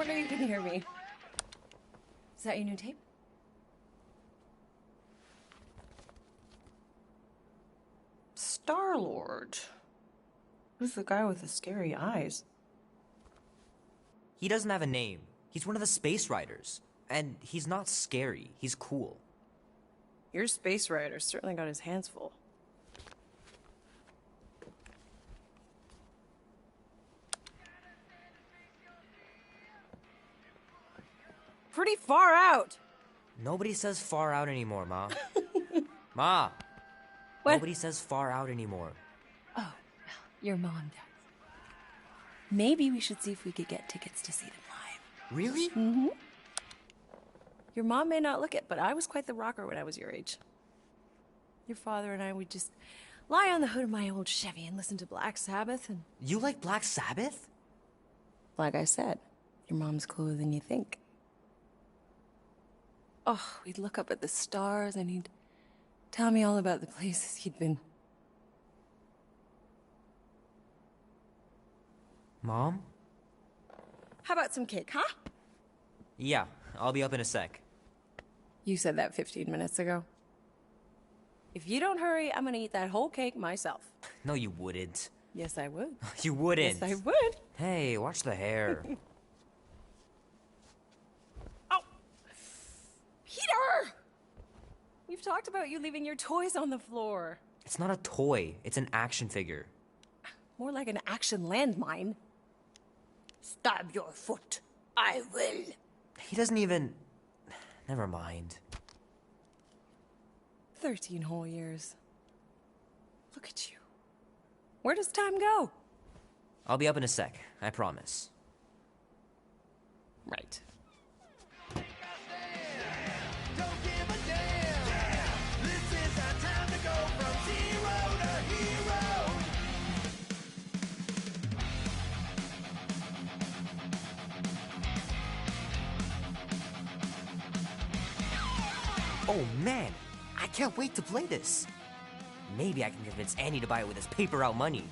louder you can hear me. Is that your new tape? Star-Lord. Who's the guy with the scary eyes? He doesn't have a name. He's one of the Space Riders. And he's not scary. He's cool. Your Space Rider certainly got his hands full. Pretty far out! Nobody says far out anymore, Ma. Ma! What? Nobody says far out anymore. Oh, your mom does. Maybe we should see if we could get tickets to see them live. Really? Mm-hmm. Your mom may not look it, but I was quite the rocker when I was your age. Your father and I would just lie on the hood of my old Chevy and listen to Black Sabbath and... You like Black Sabbath? Like I said, your mom's cooler than you think. Oh, we'd look up at the stars and he'd tell me all about the places he'd been. Mom? How about some cake, huh? Yeah, I'll be up in a sec. You said that 15 minutes ago. If you don't hurry, I'm gonna eat that whole cake myself. No, you wouldn't. Yes, I would. You wouldn't. Yes, I would. Hey, watch the hair. Oh! Peter! We've talked about you leaving your toys on the floor. It's not a toy. It's an action figure. More like an action landmine. Stab your foot. I will. He doesn't even... Never mind. 13 whole years. Look at you. Where does time go? I'll be up in a sec, I promise. Right. Oh man, I can't wait to play this. Maybe I can convince Annie to buy it with his paper out money.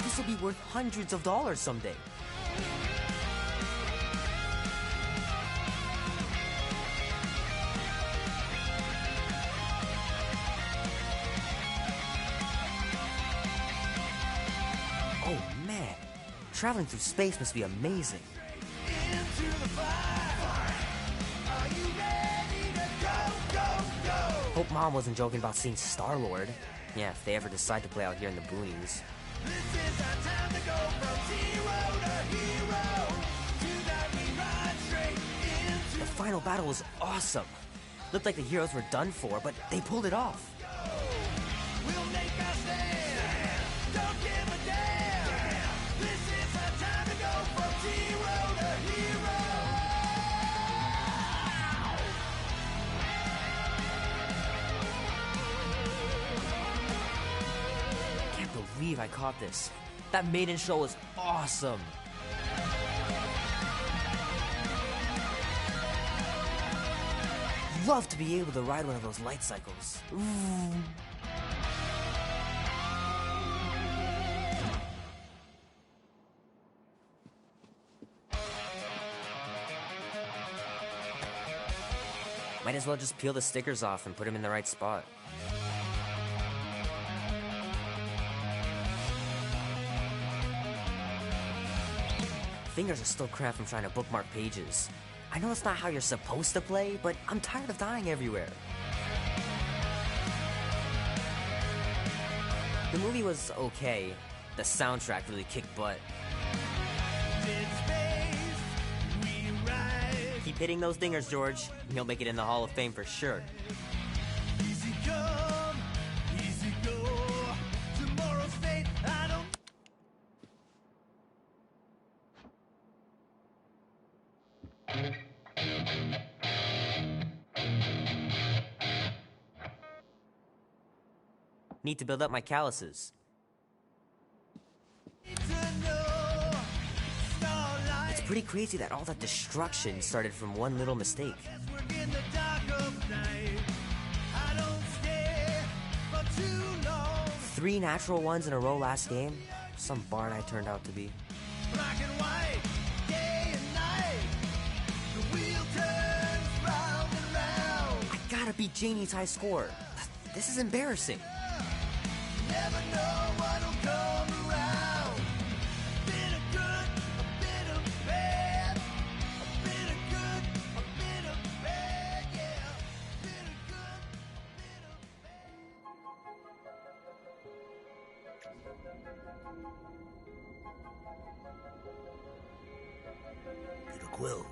This will be worth hundreds of dollars someday. Oh man, traveling through space must be amazing. Hope Mom wasn't joking about seeing Star-Lord. Yeah, if they ever decide to play out here in the boonies. The final battle was awesome. Looked like the heroes were done for, but they pulled it off. I caught this. That maiden show was awesome. Love to be able to ride one of those light cycles. Ooh. Might as well just peel the stickers off and put them in the right spot. Fingers are still cramped from trying to bookmark pages. I know it's not how you're supposed to play, but I'm tired of dying everywhere. The movie was okay. The soundtrack really kicked butt. Keep hitting those dingers, George. You'll make it in the Hall of Fame for sure. Easy come, easy go. Tomorrow's fate, I don't... Need to build up my calluses. It's pretty crazy that all that destruction started from one little mistake. 3 natural ones in a row last game? some barn I turned out to be. Black and white, day and night. The wheel turns round and round. I gotta beat Janie's high score. This is embarrassing. Never know what'll come around. A bit of good, a bit of bad. A bit of good, a bit of bad, yeah. A bit of good, a bit of bad. Peter Quill.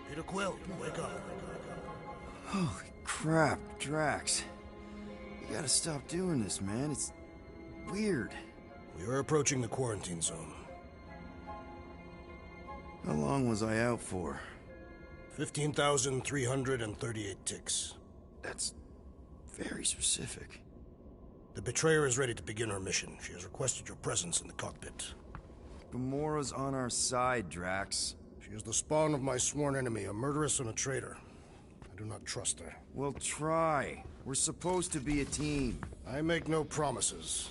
Peter Quill, wake up. Holy crap, Drax. You gotta stop doing this, man. It's weird. We are approaching the quarantine zone. How long was I out for? 15,338 ticks. That's very specific. The Betrayer is ready to begin her mission. She has requested your presence in the cockpit. Gamora's on our side, Drax. She is the spawn of my sworn enemy, a murderess and a traitor. I do not trust her. Well, try. We're supposed to be a team. I make no promises.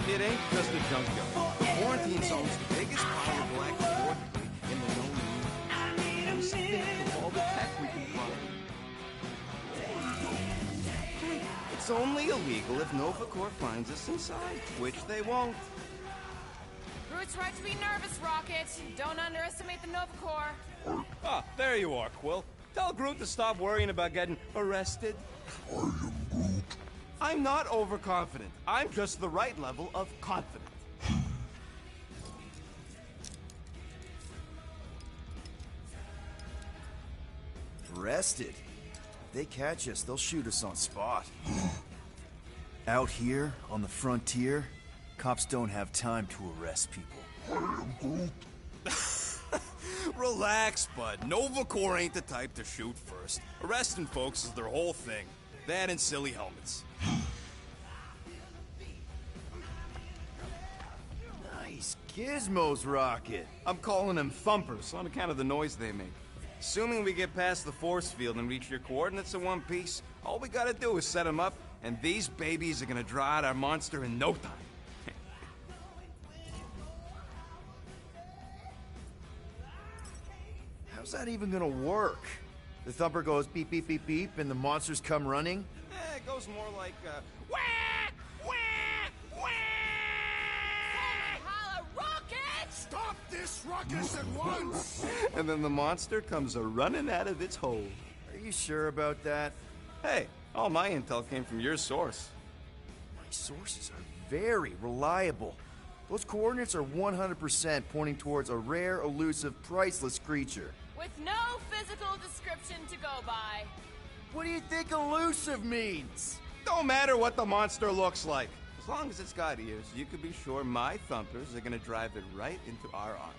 It ain't just a junkyard. The quarantine zone's the biggest pile of black debris in the known universe. Just think of all the tech we can find. It's only illegal if Nova Corps finds us inside, which they won't. Groot's right to be nervous, Rocket. Don't underestimate the Nova Corps. Ah, there you are, Quill. Tell Groot to stop worrying about getting arrested. I am Groot. I'm not overconfident. I'm just the right level of confident. Arrested? If they catch us, they'll shoot us on spot. Out here, on the frontier, cops don't have time to arrest people. I am Groot. Relax, bud. Nova Corps ain't the type to shoot first. Arresting folks is their whole thing. That and silly helmets. Nice gizmos, Rocket. I'm calling them thumpers on account of the noise they make. Assuming we get past the force field and reach your coordinates in one piece, all we gotta do is set them up, and these babies are gonna draw out our monster in no time. How's that even gonna work? The thumper goes beep, beep, beep, beep, and the monsters come running? It goes more like, wah, wah, wah! Holla, Rocket! Stop this ruckus at once! And then the monster comes a-running out of its hole. Are you sure about that? Hey, all my intel came from your source. My sources are very reliable. Those coordinates are 100% pointing towards a rare, elusive, priceless creature. With no physical description to go by. What do you think elusive means? Don't matter what the monster looks like. As long as it's got ears, you can be sure my thumpers are gonna drive it right into our arms.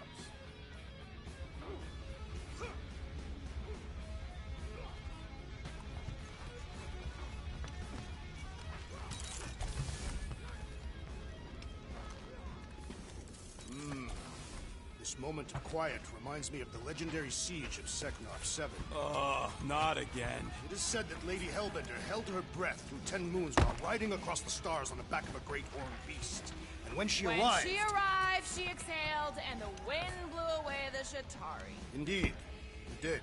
This moment of quiet reminds me of the legendary siege of Seknarf 7. Not again. It is said that Lady Hellbender held her breath through 10 moons while riding across the stars on the back of a great horned beast. And when she When arrived... she arrived, she exhaled, and the wind blew away the Shatari. Indeed, it did.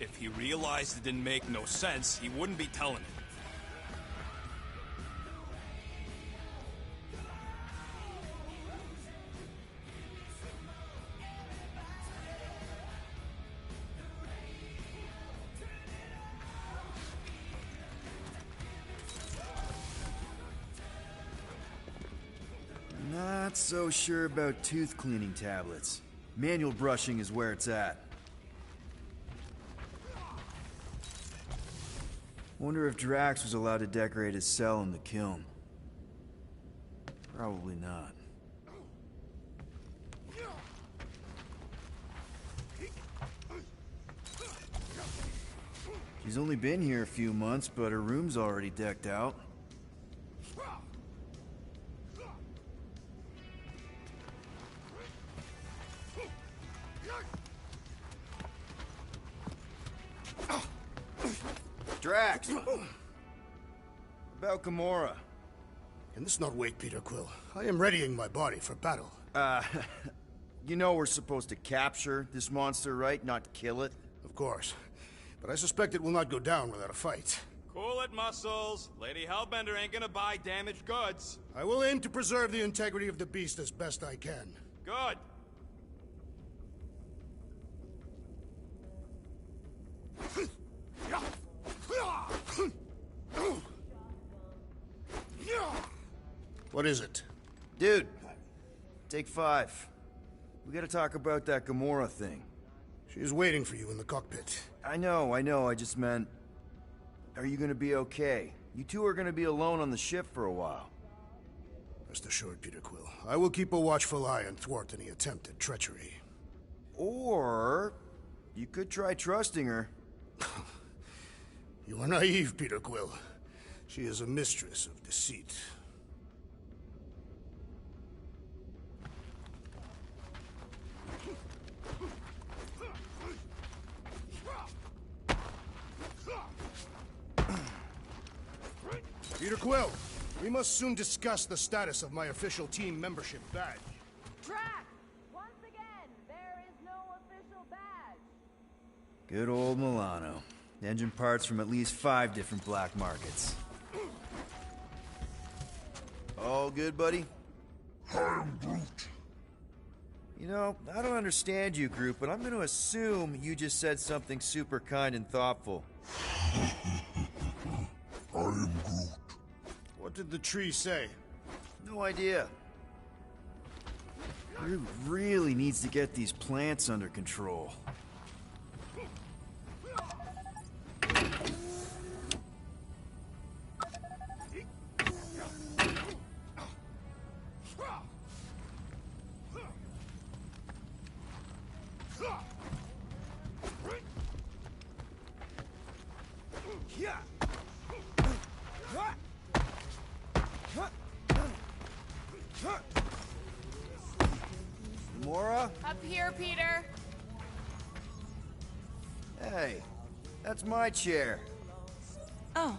If he realized it didn't make no sense, he wouldn't be telling it. Not so sure about tooth cleaning tablets. Manual brushing is where it's at. Wonder if Drax was allowed to decorate his cell in the kiln. Probably not. She's only been here a few months, but her room's already decked out. Drax! About Gamora. Can this not wait, Peter Quill? I am readying my body for battle. You know we're supposed to capture this monster, right? Not kill it? Of course. But I suspect it will not go down without a fight. Cool it, Muscles. Lady Hellbender ain't gonna buy damaged goods. I will aim to preserve the integrity of the beast as best I can. Good. What is it? Dude, take 5. We gotta talk about that Gamora thing. She is waiting for you in the cockpit. I know, I just meant... Are you gonna be okay? You two are gonna be alone on the ship for a while. Rest assured, Peter Quill. I will keep a watchful eye and thwart any attempt at treachery. Or... you could try trusting her. You are naive, Peter Quill. She is a mistress of deceit. Peter Quill, we must soon discuss the status of my official team membership badge. Drax! Once again, there is no official badge. Good old Milano. Engine parts from at least 5 different black markets. All good, buddy? I'm Groot. You know, I don't understand you, Groot, but I'm gonna assume you just said something super kind and thoughtful. I am Groot. What did the tree say? No idea. Groot really needs to get these plants under control. Gamora? Up here, Peter. Hey, that's my chair. Oh.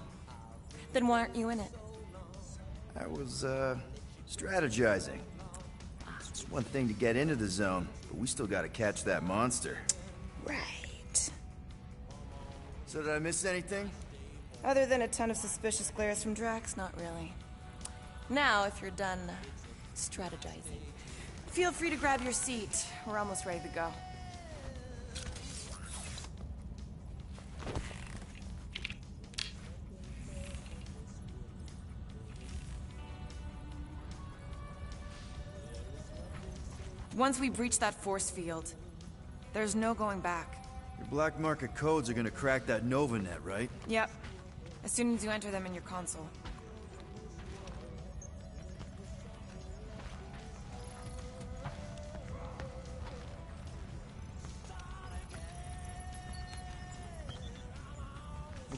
Then why aren't you in it? I was, strategizing. It's one thing to get into the zone, but we still gotta catch that monster. Right. So did I miss anything? Other than a ton of suspicious glares from Drax, not really. Now, if you're done strategizing, feel free to grab your seat. We're almost ready to go. Once we breach that force field, there's no going back. Your black market codes are gonna crack that Nova net, right? Yep. As soon as you enter them in your console.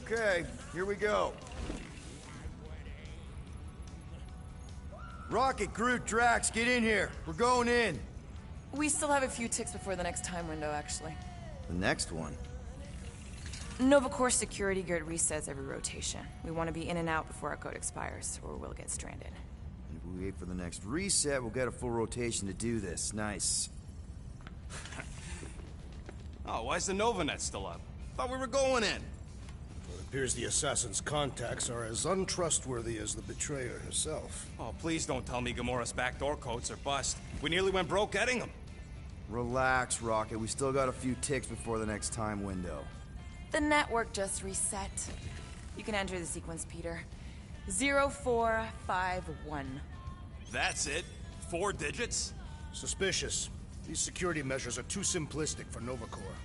Okay, here we go. Rocket, Groot, Drax, get in here. We're going in. We still have a few ticks before the next time window, actually. The next one? Nova Corps security grid resets every rotation. We want to be in and out before our code expires, or we'll get stranded. We wait for the next reset, we'll get a full rotation to do this. Nice. Oh, why's the Novanet still up? Thought we were going in. It appears the assassin's contacts are as untrustworthy as the betrayer herself. Oh, please don't tell me Gamora's backdoor codes are bust. We nearly went broke getting them. Relax, Rocket. We still got a few ticks before the next time window. The network just reset. You can enter the sequence, Peter. 0451. That's it? 4 digits? Suspicious. These security measures are too simplistic for Novacore.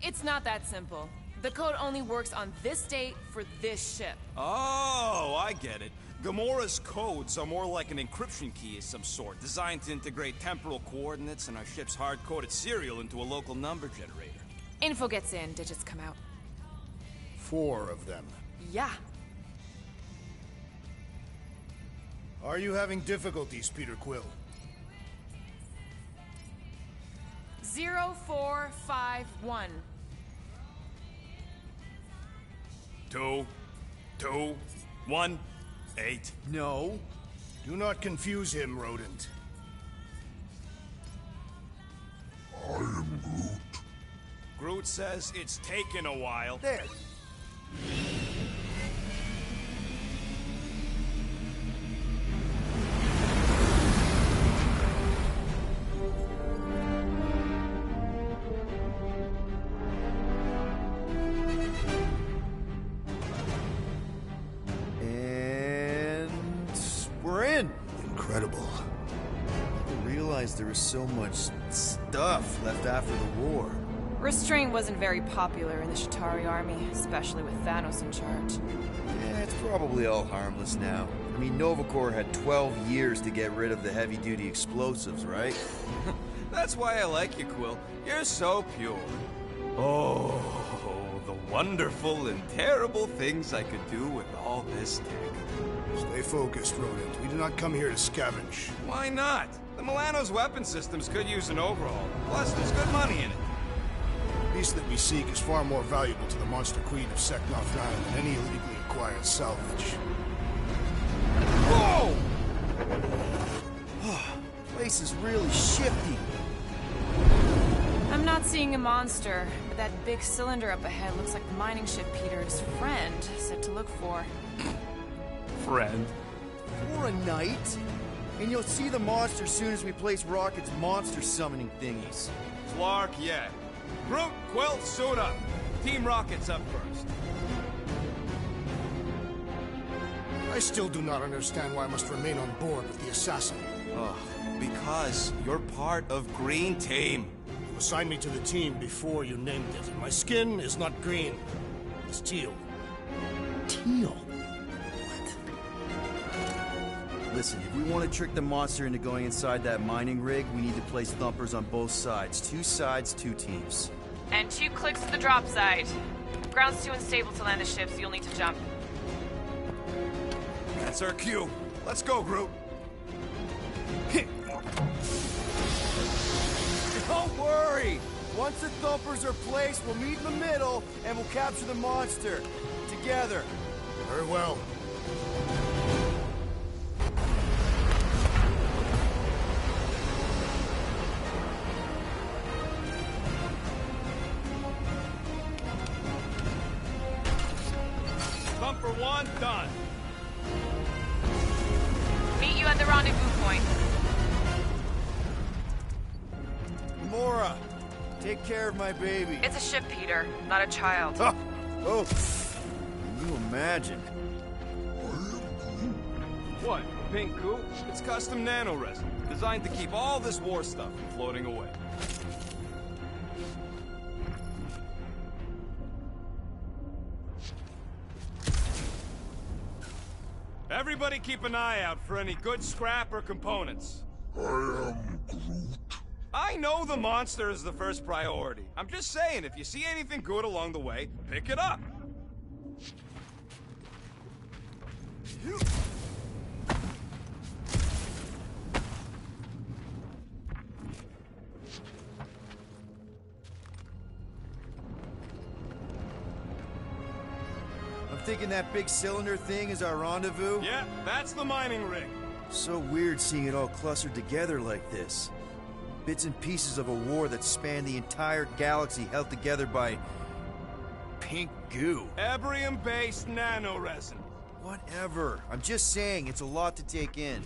It's not that simple. The code only works on this date for this ship. Oh, I get it. Gamora's codes are more like an encryption key of some sort, designed to integrate temporal coordinates and our ship's hard-coded serial into a local number generator. Info gets in, digits come out. 4 of them. Yeah. Are you having difficulties, Peter Quill? 0451. 2, 2, 1, 8. No. Do not confuse him, Rodent. I am Groot. Groot says it's taken a while. There. Incredible. I didn't realize there was so much stuff left after the war. Restraint wasn't very popular in the Chitauri army, especially with Thanos in charge. Yeah, it's probably all harmless now. I mean, Novacore had 12 years to get rid of the heavy-duty explosives, right? That's why I like you, Quill. You're so pure. Oh, the wonderful and terrible things I could do with all this tech. Stay focused, Rodent. We do not come here to scavenge. Why not? The Milano's weapon systems could use an overhaul. Plus, there's good money in it. The beast that we seek is far more valuable to the Monster Queen of Seknov 9 than any illegally acquired salvage. Whoa! Place is really shifty. I'm not seeing a monster, but that big cylinder up ahead looks like the mining ship Peter's friend said to look for. Friend. For a night? And you'll see the monster soon as we place Rocket's monster summoning thingies. Clark, yeah. Groot, Quill, suit up. Team Rocket's up first. I still do not understand why I must remain on board with the assassin. Ugh, because you're part of Green Team. You assigned me to the team before you named it, and my skin is not green. It's teal. Teal? Listen, if we want to trick the monster into going inside that mining rig, we need to place thumpers on both sides. 2 sides, 2 teams. And 2 clicks to the drop side. Ground's too unstable to land the ship, so you'll need to jump. That's our cue. Let's go, Groot. Don't worry! Once the thumpers are placed, we'll meet in the middle, and we'll capture the monster. Together. Very well. Thumper 1, done. Meet you at the rendezvous point. Gamora, take care of my baby. It's a ship, Peter, not a child. Oh, can you imagine? What? Pink goo? It's custom nanoresin, designed to keep all this war stuff from floating away. Everybody keep an eye out for any good scrap or components. I am Groot. I know the monster is the first priority. I'm just saying, if you see anything good along the way, pick it up. I'm thinking that big cylinder thing is our rendezvous. Yeah, that's the mining rig. So weird seeing it all clustered together like this. Bits and pieces of a war that spanned the entire galaxy held together by... pink goo. Ebrium-based nanoresin. Whatever. I'm just saying, it's a lot to take in.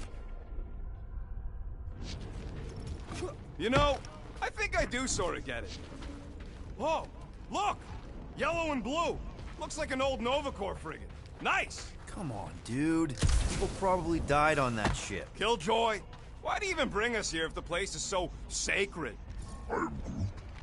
You know, I think I do sort of get it. Whoa, look! Yellow and blue. Looks like an old Nova Corps frigate. Nice! Come on, dude. People probably died on that ship. Killjoy, why do you even bring us here if the place is so sacred?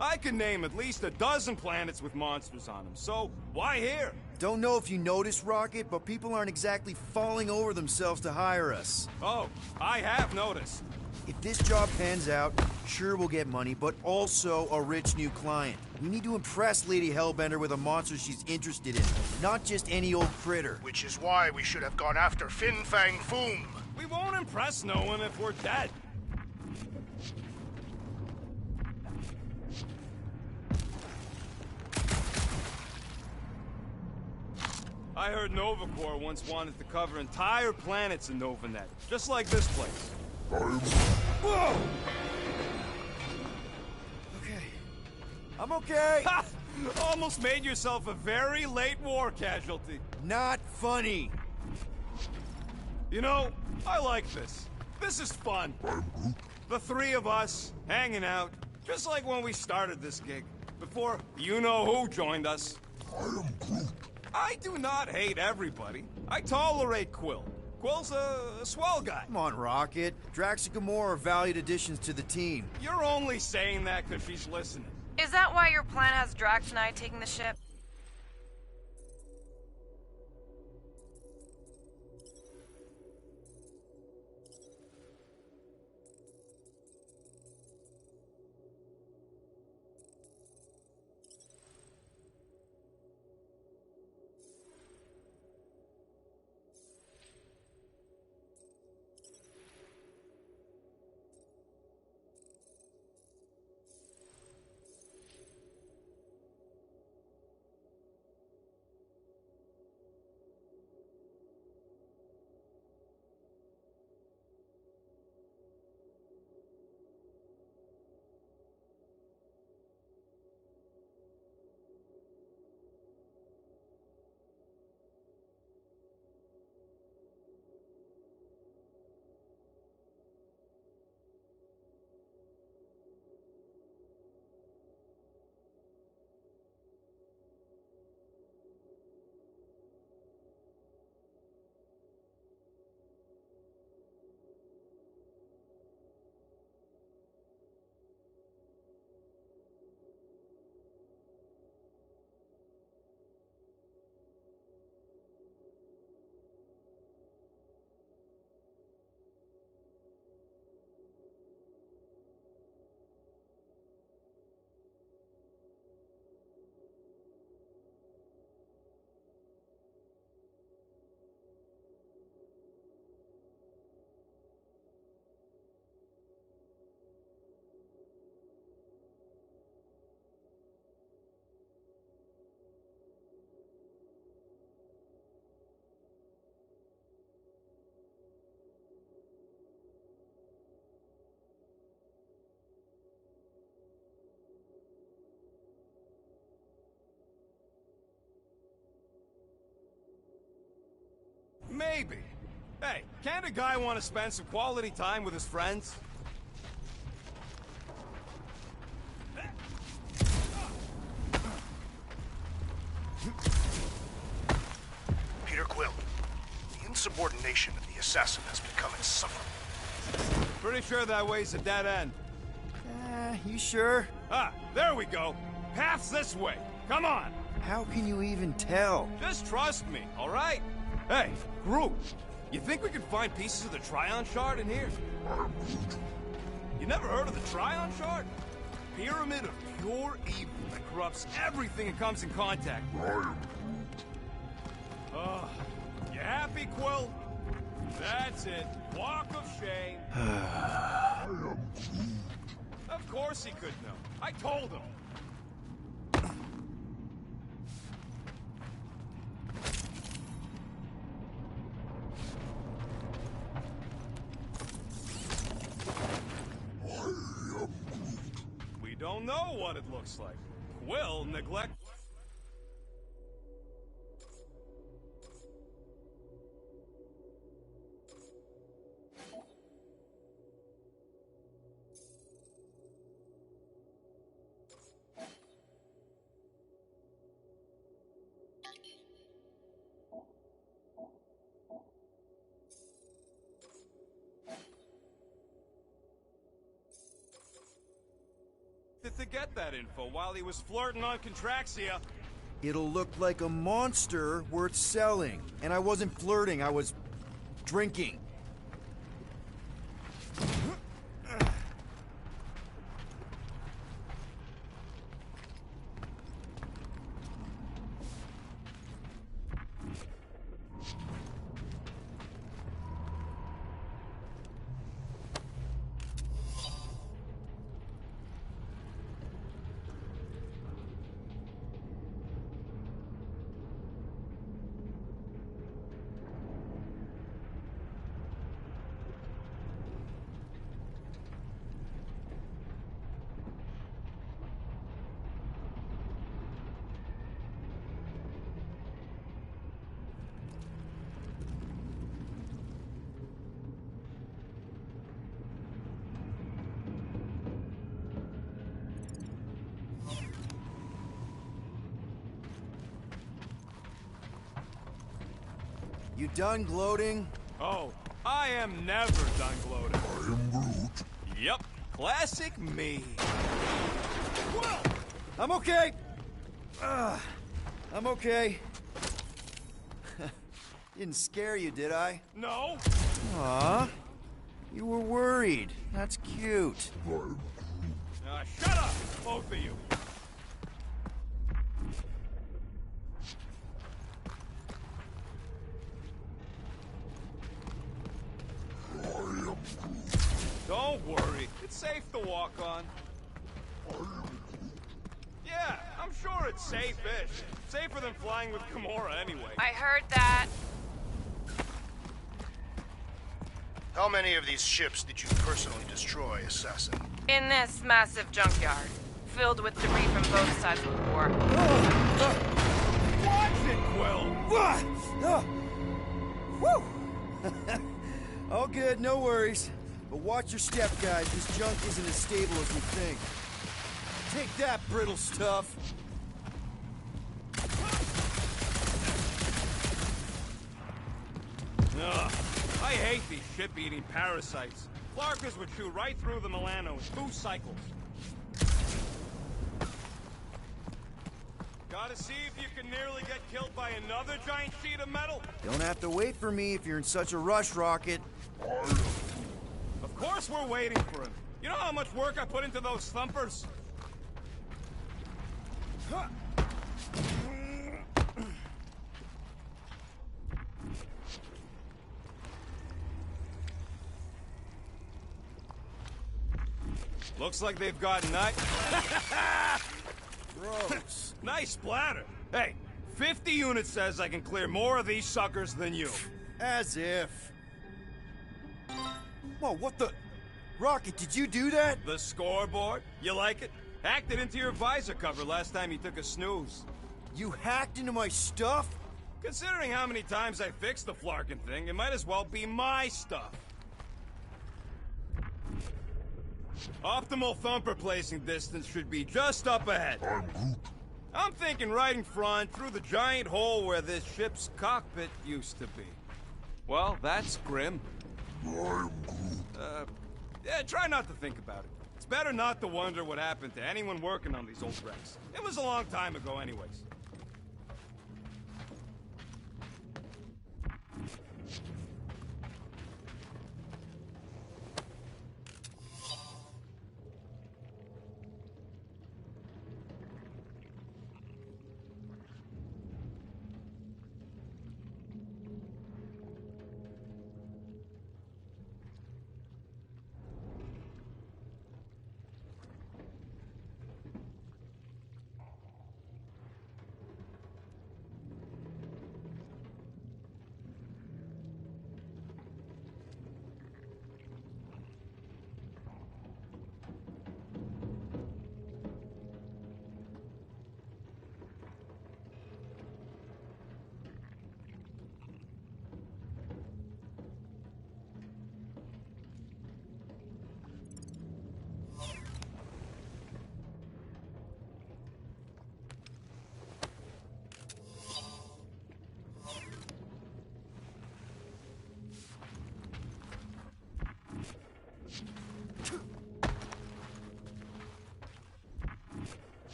I can name at least a dozen planets with monsters on them, so why here? Don't know if you noticed, Rocket, but people aren't exactly falling over themselves to hire us. Oh, I have noticed. If this job pans out, sure we'll get money, but also a rich new client. We need to impress Lady Hellbender with a monster she's interested in, not just any old critter. Which is why we should have gone after Fin Fang Foom. We won't impress no one if we're dead. I heard Nova Corps once wanted to cover entire planets in Novanet, just like this place. Whoa! Okay. I'm okay. Ha! Almost made yourself a very late war casualty. Not funny. You know, I like this. This is fun. The three of us, hanging out, just like when we started this gig, before you-know-who joined us. I do not hate everybody. I tolerate Quill. Quill's a swell guy. Come on, Rocket. Drax and Gamora are valued additions to the team. You're only saying that because she's listening. Is that why your plan has Drax and I taking the ship? Maybe. Hey, can't a guy want to spend some quality time with his friends? Peter Quill, the insubordination of the assassin has become insufferable. Pretty sure that way's a dead end. You sure? Ah, there we go. Path's this way. Come on. How can you even tell? Just trust me, all right? Hey, Groot, you think we could find pieces of the Trion Shard in here? You never heard of the Trion Shard? Pyramid of pure evil that corrupts everything it comes in contact with. You happy, Quill? That's it. Walk of shame. Of course he could know. I told him. don't know what it looks like. Quill neglect... to get that info while he was flirting on Contraxia. It'll look like a monster worth selling. And I wasn't flirting, I was drinking. You done gloating? Oh, I am never done gloating. I am Groot. Yep, classic me. Whoa! I'm okay. I'm okay. Didn't scare you, did I? No. Aw. You were worried. That's cute. Shut up, both of you. Don't worry, it's safe to walk on. Yeah, I'm sure it's safe-ish. Safer than flying with Gamora anyway. I heard that. How many of these ships did you personally destroy, Assassin? In this massive junkyard, filled with debris from both sides of the war. Watch it, Quill! Woo! All good, no worries. But watch your step, guys. This junk isn't as stable as you think. Take that, brittle stuff! Ugh, I hate these ship-eating parasites. Flarkers would chew right through the Milano in 2 cycles. Gotta see if you can nearly get killed by another giant sheet of metal? Don't have to wait for me if you're in such a rush, Rocket. Of course we're waiting for him. You know how much work I put into those thumpers? Looks like they've got Gross. nice splatter. Hey, 50 units says I can clear more of these suckers than you. As if. Whoa, what the... Rocket, did you do that? The scoreboard? You like it? Hacked it into your visor cover last time you took a snooze. You hacked into my stuff? Considering how many times I fixed the Flarkin thing, it might as well be my stuff. Optimal thumper placing distance should be just up ahead. I'm Groot. I'm thinking right in front, through the giant hole where this ship's cockpit used to be. Well, that's grim. I'm Groot. Yeah, try not to think about it. It's better not to wonder what happened to anyone working on these old wrecks. It was a long time ago anyways.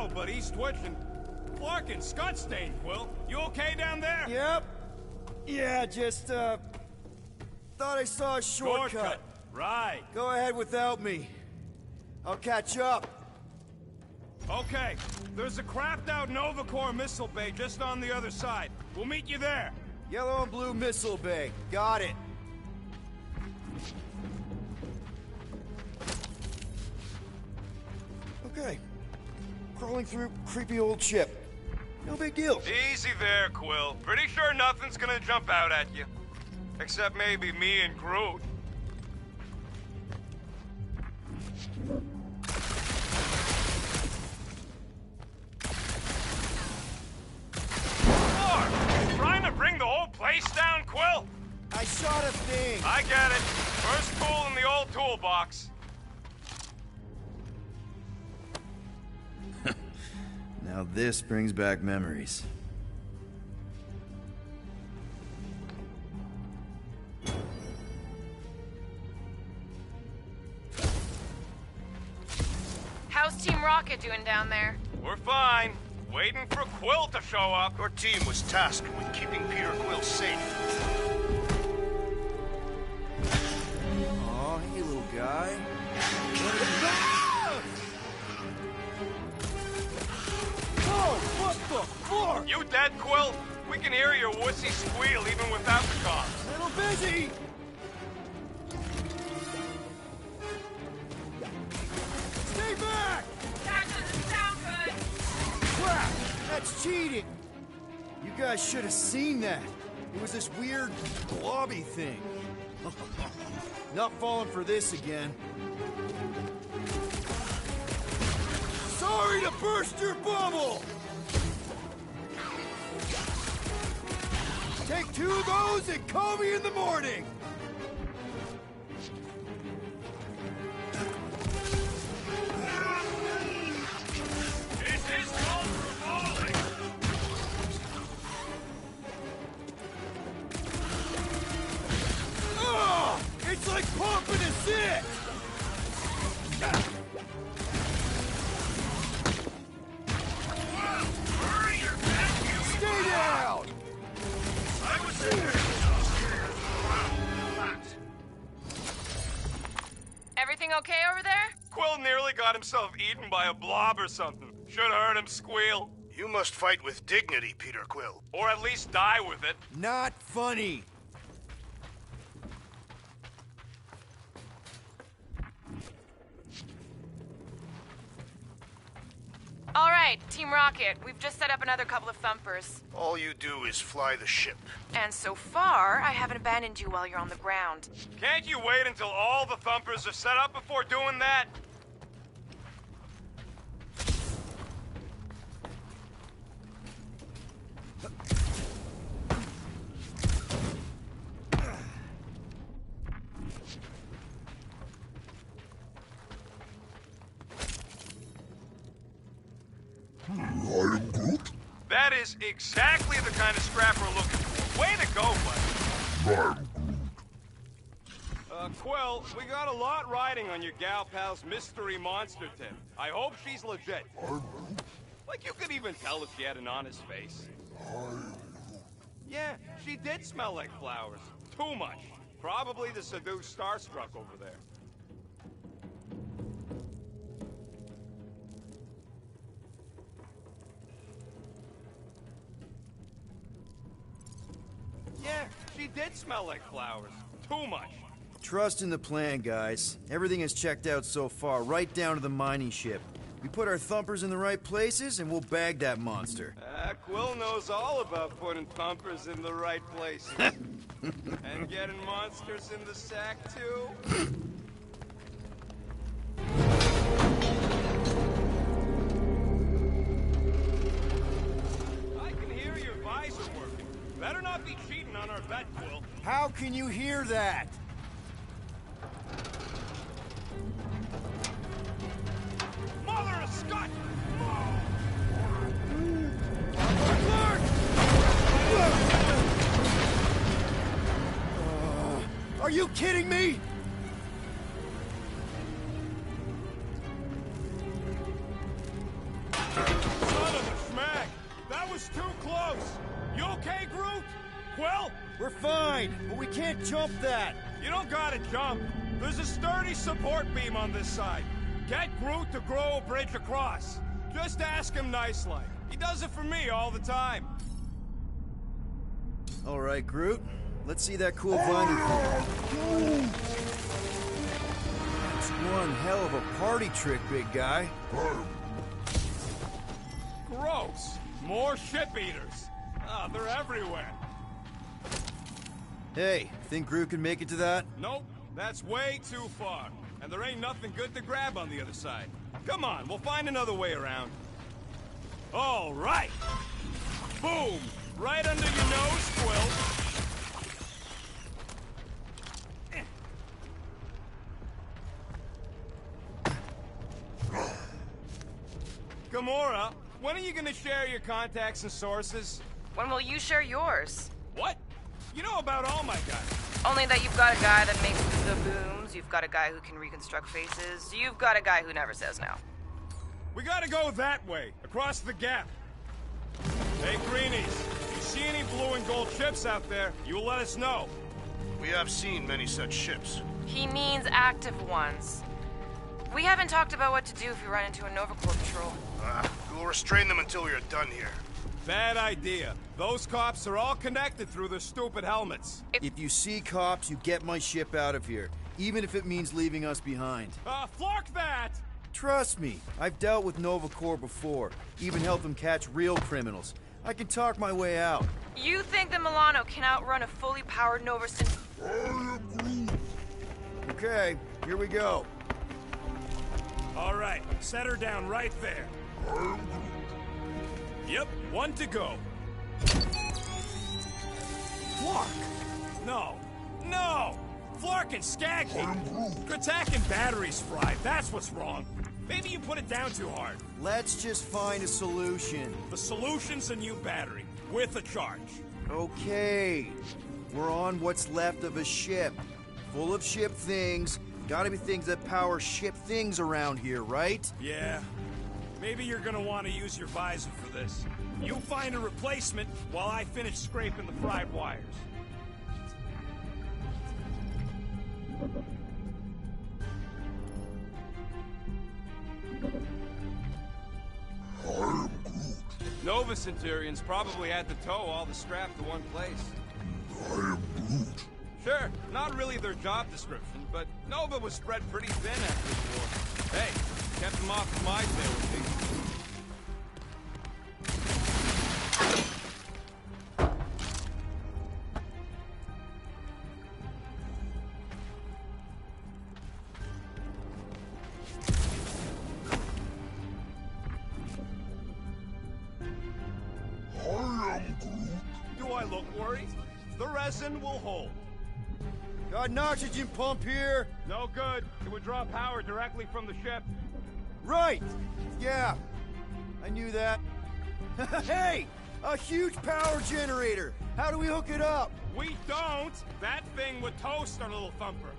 battle, but he's twitching. Larkin, Scutstain, Quill. You okay down there? Yep. Yeah, just, thought I saw a shortcut. Right. Go ahead without me. I'll catch up. Okay. There's a crapped-out Nova Corps missile bay just on the other side. We'll meet you there. Yellow and blue missile bay. Got it. Okay. Crawling through creepy old ship. No big deal. Easy there, Quill. Pretty sure nothing's gonna jump out at you. Except maybe me and Groot. Lord, trying to bring the whole place down, Quill? I shot a thing. I get it. First tool in the old toolbox. Now this brings back memories. How's Team Rocket doing down there? We're fine. Waiting for Quill to show up. Your team was tasked with keeping Peter Quill safe. Aw, hey little guy. What the fuck? You dead, Quill? We can hear your wussy squeal even without the cops. Little busy. Stay back! That doesn't sound good! Crap! That's cheating! You guys should have seen that. It was this weird blobby thing. Not falling for this again. Sorry to burst your bubble! Take 2 of those and call me in the morning! This is called falling. Oh, it's like pumping a zit! Stay down! I was in there. Everything okay over there? Quill nearly got himself eaten by a blob or something. Should have heard him squeal. You must fight with dignity, Peter Quill. Or at least die with it. Not funny. All right, Team Rocket, we've just set up another couple of thumpers. All you do is fly the ship. And so far, I haven't abandoned you while you're on the ground. Can't you wait until all the thumpers are set up before doing that? I am Groot. That is exactly the kind of scrap we're looking for. Way to go, buddy. I'm Groot. Quill, we got a lot riding on your gal pal's mystery monster tip. I hope she's legit. I'm Groot. Like you could even tell if she had an honest face. Yeah, she did smell like flowers. Too much. Probably the seduced starstruck over there. Yeah, she did smell like flowers. Too much. Trust in the plan, guys. Everything is checked out so far, right down to the mining ship. We put our thumpers in the right places, and we'll bag that monster. Quill knows all about putting thumpers in the right places. And getting monsters in the sack, too. I can hear your visor working. Better not be cheating on our bet, Quill. How can you hear that? Mother of Scott! Are you kidding me? Quill? We're fine, but we can't jump that. You don't gotta jump. There's a sturdy support beam on this side. Get Groot to grow a bridge across. Just ask him nice-like. He does it for me all the time. All right, Groot. Let's see that cool binding thing. That's one hell of a party trick, big guy. Gross. More ship eaters. Ah, they're everywhere. Hey, think Groot can make it to that? Nope, that's way too far. And there ain't nothing good to grab on the other side. Come on, we'll find another way around. All right. Boom. Right under your nose, Quill. Gamora, when are you gonna share your contacts and sources? When will you share yours? What? You know about all my guys. Only that you've got a guy that makes the booms, you've got a guy who can reconstruct faces, you've got a guy who never says no. We gotta go that way, across the gap. Hey, Greenies, if you see any blue and gold ships out there, you will let us know. We have seen many such ships. He means active ones. We haven't talked about what to do if we run into a Nova Corps patrol. We will restrain them until we are done here. Bad idea. Those cops are all connected through their stupid helmets. If you see cops, you get my ship out of here. Even if it means leaving us behind. Flark that! Trust me, I've dealt with Nova Corps before. Even helped them catch real criminals. I can talk my way out. You think that Milano can outrun a fully powered Nova Okay, here we go. All right, set her down right there. Yep, one to go. Flark! No, no! Flark and Skaggy! Attack and batteries fried, that's what's wrong. Maybe you put it down too hard. Let's just find a solution. The solution's a new battery, with a charge. Okay, we're on what's left of a ship. Full of ship things. Gotta be things that power ship things around here, right? Yeah. Maybe you're gonna want to use your visor for this. You find a replacement while I finish scraping the fried wires. Nova Centurions probably had to tow all the scrap to one place. I am Groot. Sure, not really their job description, but Nova was spread pretty thin after the war. Hey, kept them off of my tail with me. I am Groot. Do I look worried? The resin will hold. Got an oxygen pump here. No good. It would draw power directly from the ship. Right. Yeah. I knew that. Hey! A huge power generator! How do we hook it up? We don't! That thing would toast our little thumper.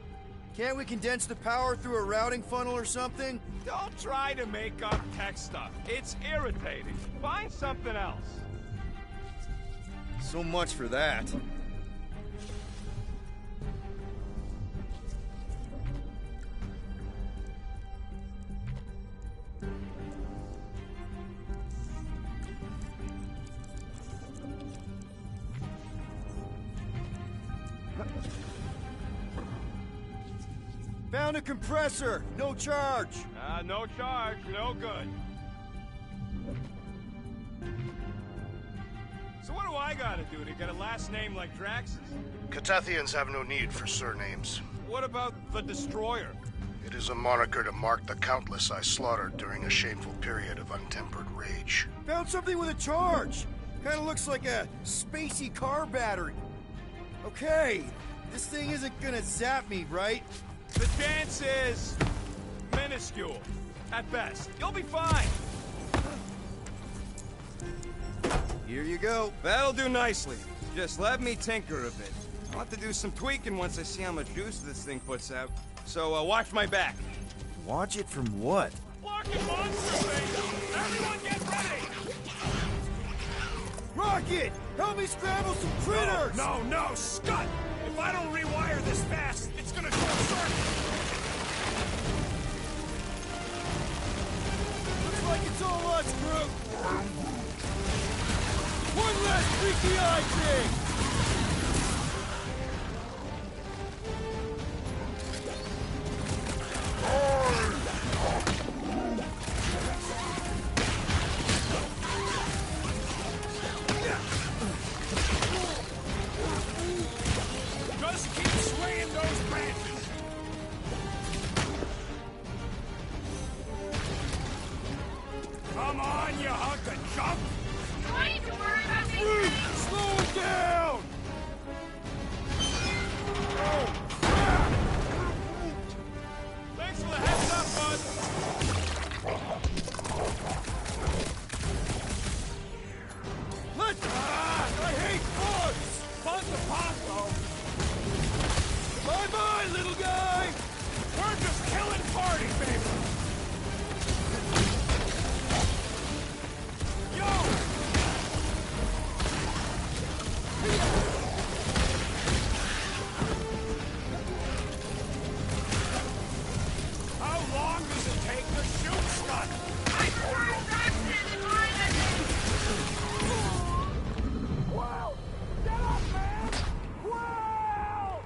Can't we condense the power through a routing funnel or something? Don't try to make up tech stuff. It's irritating. Find something else. So much for that. Found a compressor! No charge! No charge, no good. So what do I gotta do to get a last name like Drax's? Catathians have no need for surnames. What about the Destroyer? It is a moniker to mark the countless I slaughtered during a shameful period of untempered rage. Found something with a charge! Kinda looks like a spacey car battery. Okay, this thing isn't gonna zap me, right? The chance is minuscule, at best. You'll be fine. Here you go. That'll do nicely. Just let me tinker a bit. I'll have to do some tweaking once I see how much juice this thing puts out. So, watch my back. Watch it from what? Blocking monster thing! Everyone get ready! Rocket! Help me scramble some critters! No, no, Scott! If I don't rewire this fast, it's gonna short circuit! Looks like it's all us, Groot! One last freaky eye thing! Just keep swinging those branches! Come on, you hunk of junk! I need to worry about these Groot, things. slow it down! Oh, crap! Thanks for the heads up, bud! I hate bugs! Fun to pop, though! Bye-bye, little guy! We're just killing party favors! Yo! How long does it take to shoot Scott? I prefer Braxton in line at Wow! Get up, man! Wow!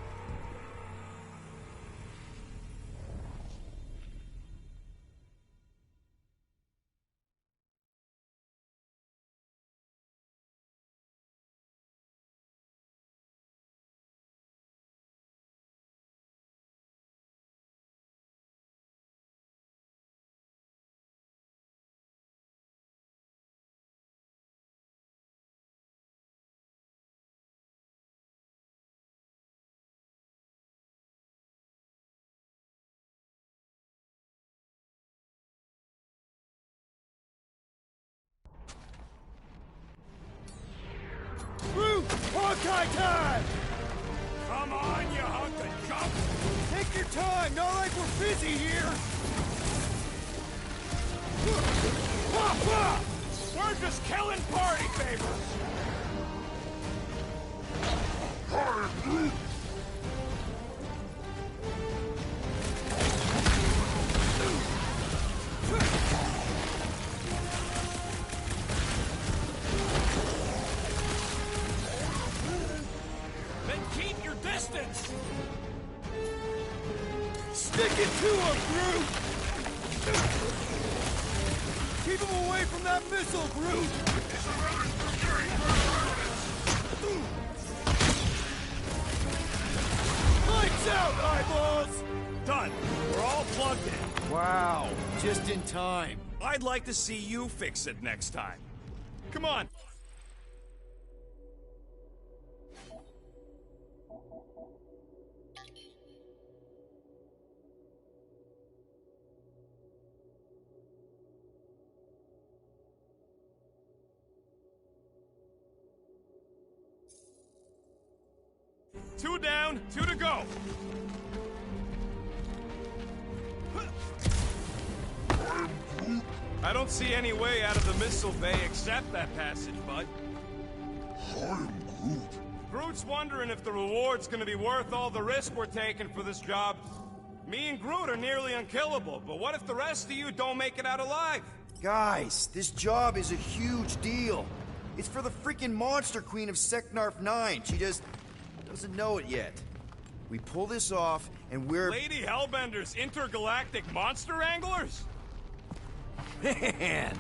Groot! Hawkeye time! Come on, you hunk of junk! Take your time, not like we're busy here! We're just killing party favors! Then keep your distance! Stick it to him, Groot! Keep him away from that missile, Groot! Lights out, eyeballs! Done. We're all plugged in. Wow, just in time. I'd like to see you fix it next time. Come on. Two down, two to go. I don't see any way out of the missile bay except that passage, bud. I'm Groot. Groot's wondering if the reward's gonna be worth all the risk we're taking for this job. Me and Groot are nearly unkillable, but what if the rest of you don't make it out alive? Guys, this job is a huge deal. It's for the freaking Monster Queen of Seknarf 9. She just doesn't know it yet. We pull this off, and we're... Lady Hellbender's intergalactic monster anglers? Man,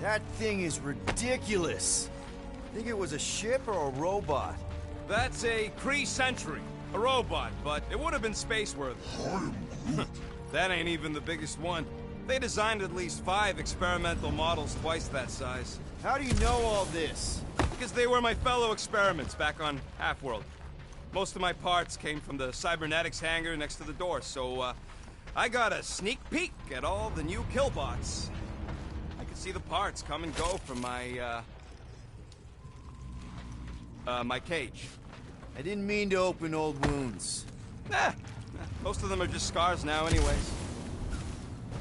that thing is ridiculous. Think it was a ship or a robot? That's a Kree Sentry. A robot, but it would have been space-worthy. I'm Groot. That ain't even the biggest one. They designed at least 5 experimental models twice that size. How do you know all this? Because they were my fellow experiments back on Half-World. Most of my parts came from the cybernetics hangar next to the door, so I got a sneak peek at all the new killbots. I could see the parts come and go from my my cage. I didn't mean to open old wounds. Most of them are just scars now anyways.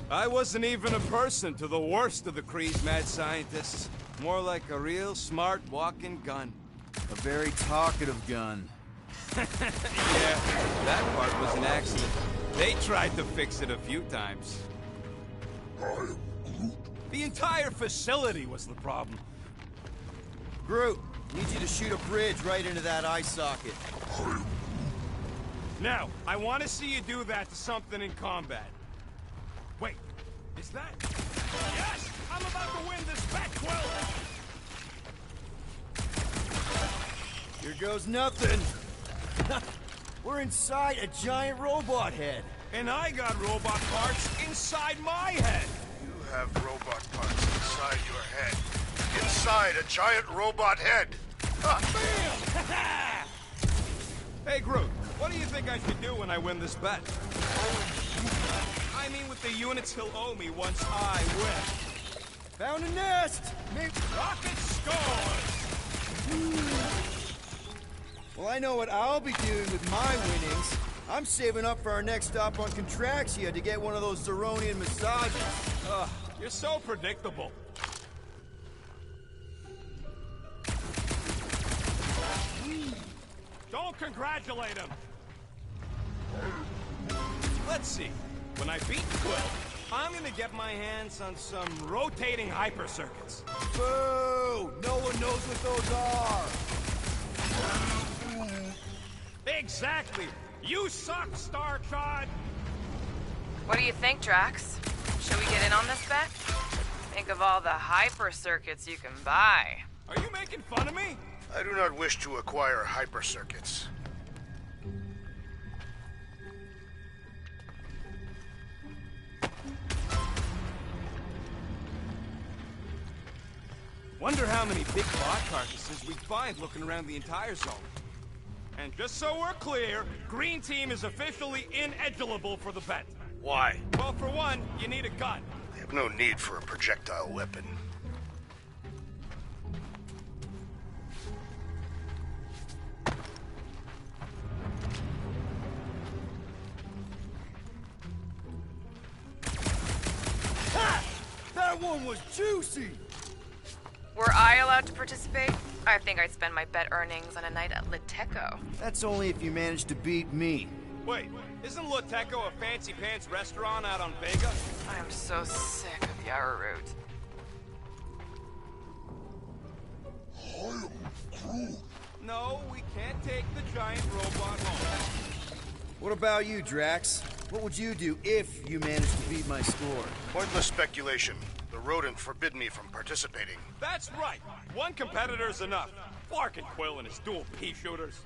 I wasn't even a person to the worst of the Kree's mad scientists. More like a real smart walking gun. A very talkative gun. Yeah, that part was an accident. They tried to fix it a few times. The entire facility was the problem. Groot, need you to shoot a bridge right into that eye socket. Now, I want to see you do that to something in combat. Wait, is that... Yes! I'm about to win this bet, Quill! Here goes nothing. We're inside a giant robot head. And I got robot parts inside my head. You have robot parts inside your head. Inside a giant robot head. Bam! Hey, Groot, what do you think I should do when I win this bet? I mean with the units he'll owe me once I win. Found a nest! Rocket scores! Well, I know what I'll be doing with my winnings. I'm saving up for our next stop on Contraxia to get one of those Zeronian massages. Ugh, you're so predictable. Don't congratulate him! Let's see. When I beat Quill, I'm gonna get my hands on some rotating hyper circuits. Boo! No one knows what those are! Exactly! You suck, Starchod! What do you think, Drax? Should we get in on this bet? Think of all the hyper circuits you can buy. Are you making fun of me? I do not wish to acquire hyper circuits. Wonder how many big bot carcasses we find looking around the entire zone. And just so we're clear, Green Team is officially ineligible for the bet. Why? Well, for one, you need a gun. I have no need for a projectile weapon. Ha! That one was juicy! Were I allowed to participate? I think I'd spend my bet earnings on a night at Liteco. That's only if you manage to beat me. Wait, isn't Liteco a fancy pants restaurant out on Vega? I am so sick of Yarroot. No, we can't take the giant robot home. What about you, Drax? What would you do if you managed to beat my score? Pointless speculation. The rodent forbid me from participating. That's right. One competitor's enough. Clark and Quill and his dual pea shooters.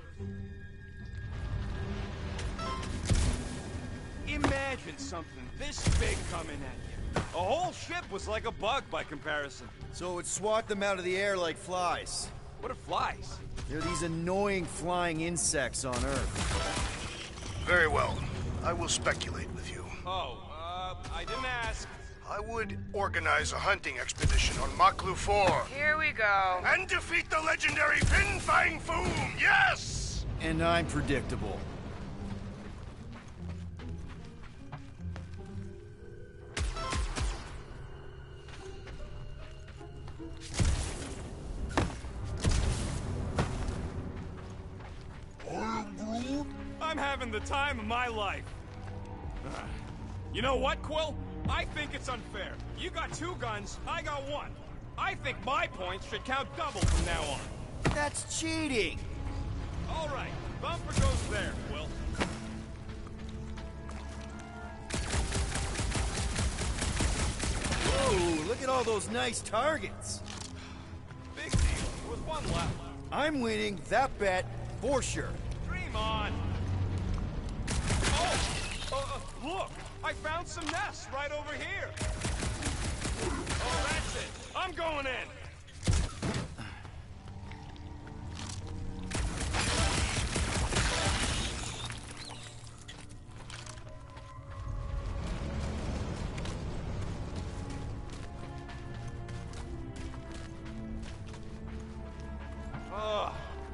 Imagine something this big coming at you. A whole ship was like a bug by comparison. So it would swat them out of the air like flies. What are flies? They're these annoying flying insects on Earth. Very well. I will speculate with you. Oh, I didn't ask. I would organize a hunting expedition on Maklu 4. Here we go. And defeat the legendary Fin Fang Foom! Yes! And I'm predictable. I'm having the time of my life. You know what, Quill? I think it's unfair. You got 2 guns, I got 1. I think my points should count double from now on. That's cheating! All right, bumper goes there, Quill. Whoa, look at all those nice targets. Big deal. There was 1 left. I'm winning that bet for sure. Dream on. Oh, look! I found some nests right over here. Oh, that's it. I'm going in.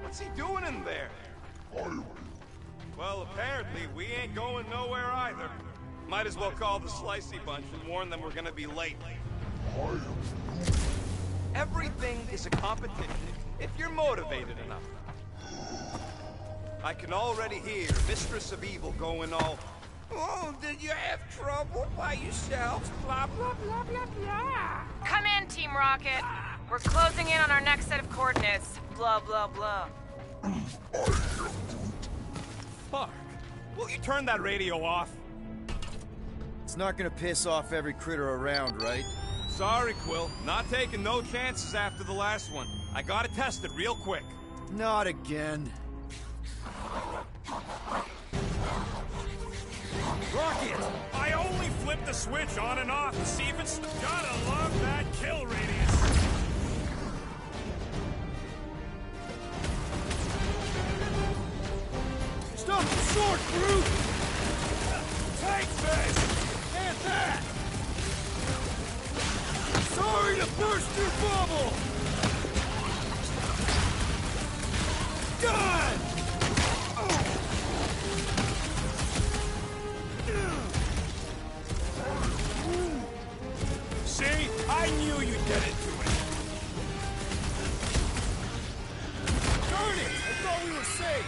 What's he doing in there? Well, apparently, we ain't going nowhere either. Might as well call the Slicey Bunch and warn them we're gonna be late. Everything is a competition if you're motivated enough. I can already hear Mistress of Evil going all, "Oh, did you have trouble by yourselves? Blah, blah, blah, blah, blah." Come in, Team Rocket. We're closing in on our next set of coordinates. Blah, blah, blah. Fuck. Will you turn that radio off? It's not gonna piss off every critter around, right? Sorry, Quill. Not taking no chances after the last one. I gotta test it real quick. Not again. Rocket! I only flipped the switch on and off to see if it's... Gotta love that kill radius. Stop the sword, Groot! Take this! And that! Sorry to burst your bubble! God! See? I knew you'd get into it. Darn it! I thought we were safe!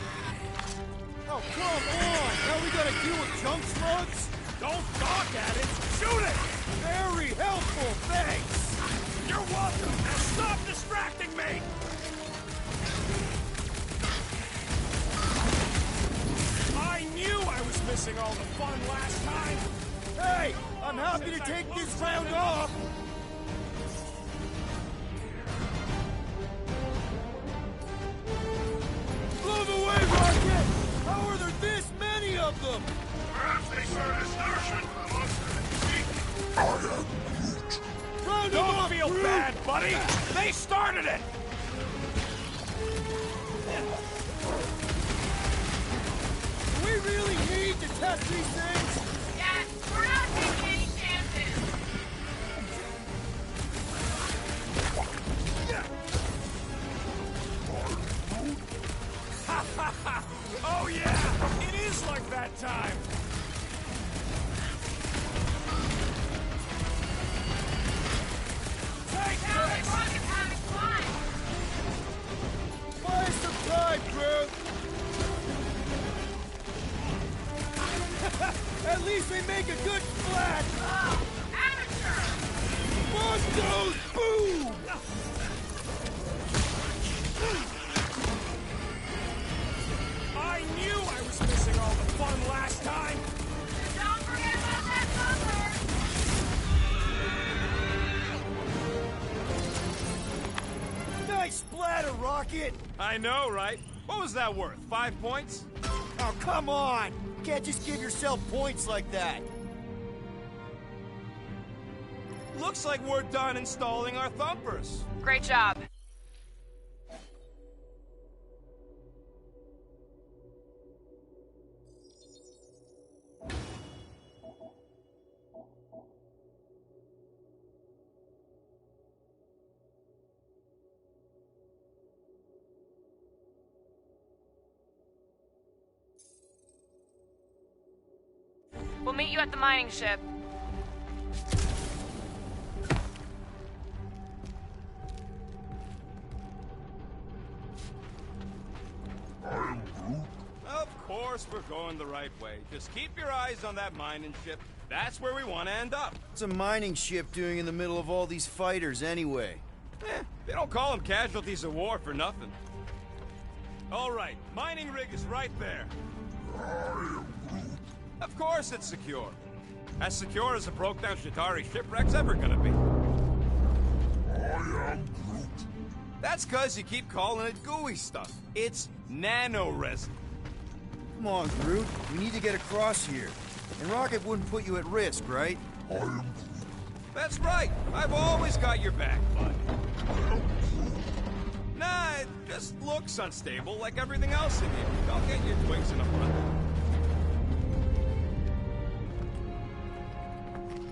Oh, come on! Now we gotta deal with junk slugs? Don't gawk at it! Shoot it! Very helpful, thanks! You're welcome! Now stop distracting me! I knew I was missing all the fun last time! Hey! I'm happy to take this round off! Blow them away, Rocket! How are there this many of them? Perhaps they serve as nourishment for the monster that seek. Round them Don't up, feel Groot! bad, buddy! They started it! Do we really need to test these things? Yes, we're not taking any chances. Ha ha ha! Oh yeah! It is like that time! Take Now the this! rocket's having fun. Buy some time, Groot! At least they make a good splash! Oh, amateur. Monsters, boom! I knew I was missing all the fun last time! Don't forget about that bumper. Nice splatter, Rocket! I know, right? What was that worth? 5 points? Oh, come on! Can't just give yourself points like that! Looks like we're done installing our thumpers. Great job. We'll meet you at the mining ship. Of course we're going the right way. Just keep your eyes on that mining ship. That's where we want to end up. What's a mining ship doing in the middle of all these fighters, anyway? They don't call them casualties of war for nothing. All right, mining rig is right there. Of course it's secure. As secure as a broke-down Chitauri shipwreck's ever gonna be. I am Groot. That's cause you keep calling it gooey stuff. It's nano-resin. Come on, Groot. We need to get across here. And Rocket wouldn't put you at risk, right? I am Groot. That's right. I've always got your back, bud. Nah, it just looks unstable like everything else in here. Don't get your twigs in a front.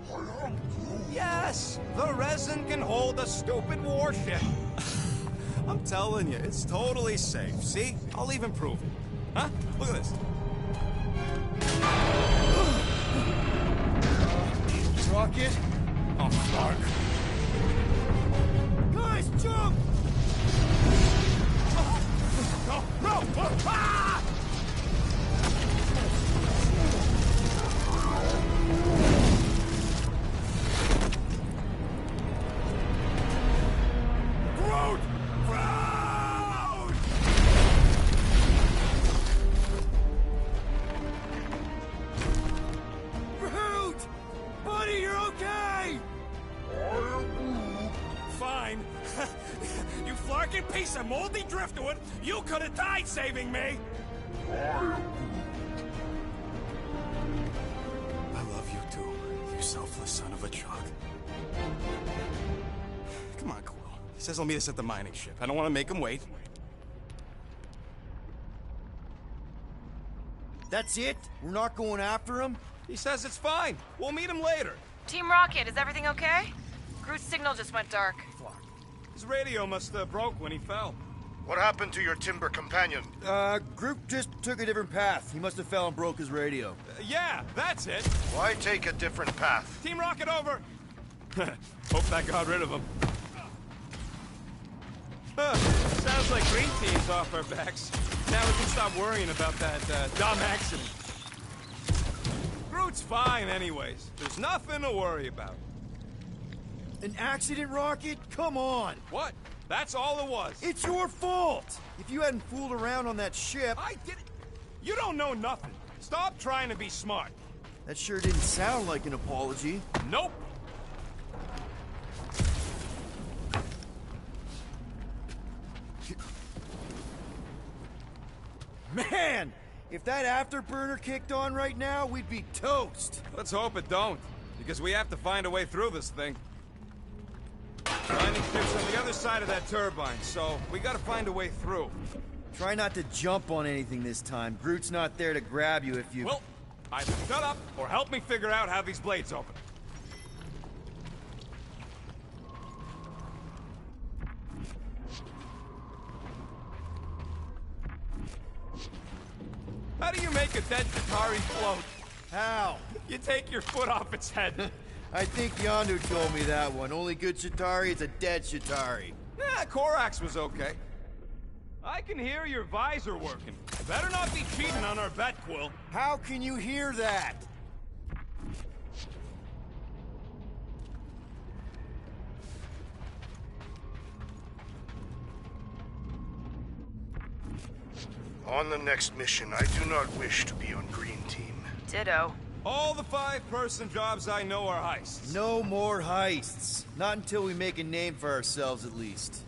I am Groot. Yes, the resin can hold a stupid warship. I'm telling you, it's totally safe. See? I'll even prove it. Huh? Look at this. Rocket? Oh, fuck. Guys, moldy driftwood, you could have died saving me! I love you too, you selfless son of a truck. Come on, Quill. He says he'll meet us at the mining ship. I don't want to make him wait. That's it? We're not going after him? He says it's fine. We'll meet him later. Team Rocket, is everything okay? Groot's signal just went dark. His radio must have broke when he fell. What happened to your timber companion? Groot just took a different path. He must have fell and broke his radio. Yeah, that's it. Why take a different path? Team Rocket over. Hope that got rid of him. Sounds like Green Team's off our backs. Now we can stop worrying about that dumb accident. Groot's fine anyways. There's nothing to worry about. An accident, Rocket? Come on! What? That's all it was. It's your fault! If you hadn't fooled around on that ship... I did it. You don't know nothing. Stop trying to be smart. That sure didn't sound like an apology. Nope. Man! If that afterburner kicked on right now, we'd be toast! Let's hope it don't, because we have to find a way through this thing. Mining ship's on the other side of that turbine, so we gotta find a way through. Try not to jump on anything this time. Groot's not there to grab you if you... Well, either shut up or help me figure out how these blades open. How do you make a dead Chitauri float? How? You take your foot off its head. I think Yondu told me that one. Only good Chitauri is a dead Chitauri. Yeah, Korax was okay. I can hear your visor working. Better not be cheating on our bet, Quill. How can you hear that? On the next mission, I do not wish to be on Green Team. Ditto. All the 5-person jobs I know are heists. No more heists. Not until we make a name for ourselves, at least.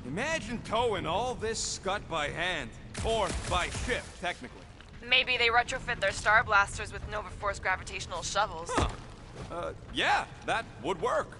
Imagine towing all this scut by hand. Or by ship, technically. Maybe they retrofit their Star Blasters with Nova Force gravitational shovels. Huh. Yeah, that would work.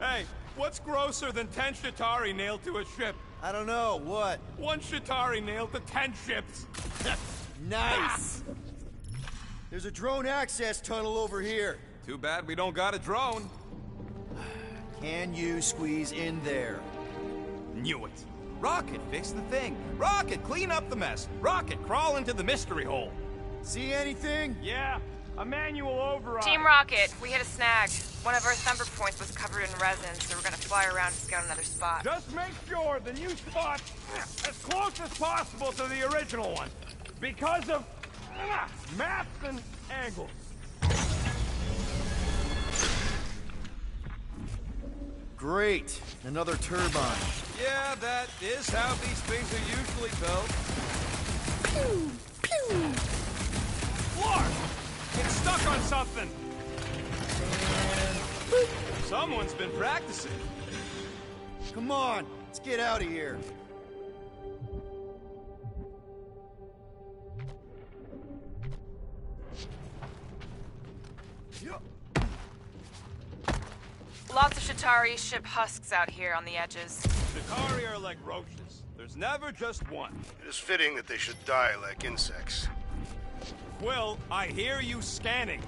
Hey, what's grosser than 10 Chitauri nailed to a ship? I don't know, what? 1 Chitauri nailed to 10 ships. Nice! There's a drone access tunnel over here. Too bad we don't got a drone. Can you squeeze in there? Knew it. Rocket, fix the thing. Rocket, clean up the mess. Rocket, crawl into the mystery hole. See anything? Yeah, a manual override. Team Rocket, we hit a snag. One of our thumper points was covered in resin, so we're gonna fly around and scout another spot. Just make sure the new spot as close as possible to the original one. Because of maps and angles. Great. Another turbine. Yeah, that is how these things are usually built. Pew! Pew! Clark! Get stuck on something! Someone's been practicing. Come on, let's get out of here. Lots of Chitauri ship husks out here on the edges. Chitauri are like roaches. There's never just one. It is fitting that they should die like insects. Quill, I hear you scanning.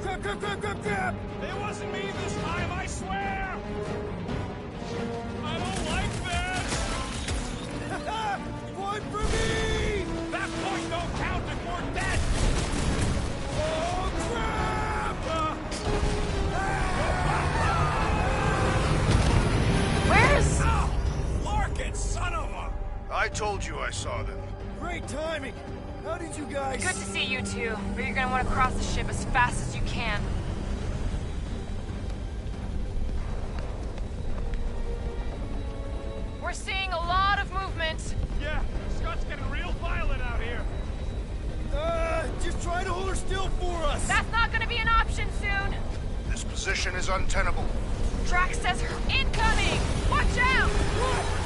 Crap, crap, crap, crap, crap! It wasn't me this time, I swear! you I saw them. Great timing! How did you guys... Good to see you two, but you're gonna want to cross the ship as fast as you can. We're seeing a lot of movement. Yeah, Scott's getting real violent out here. Just try to hold her still for us! That's not gonna be an option soon. This position is untenable. Drax says her incoming! Watch out!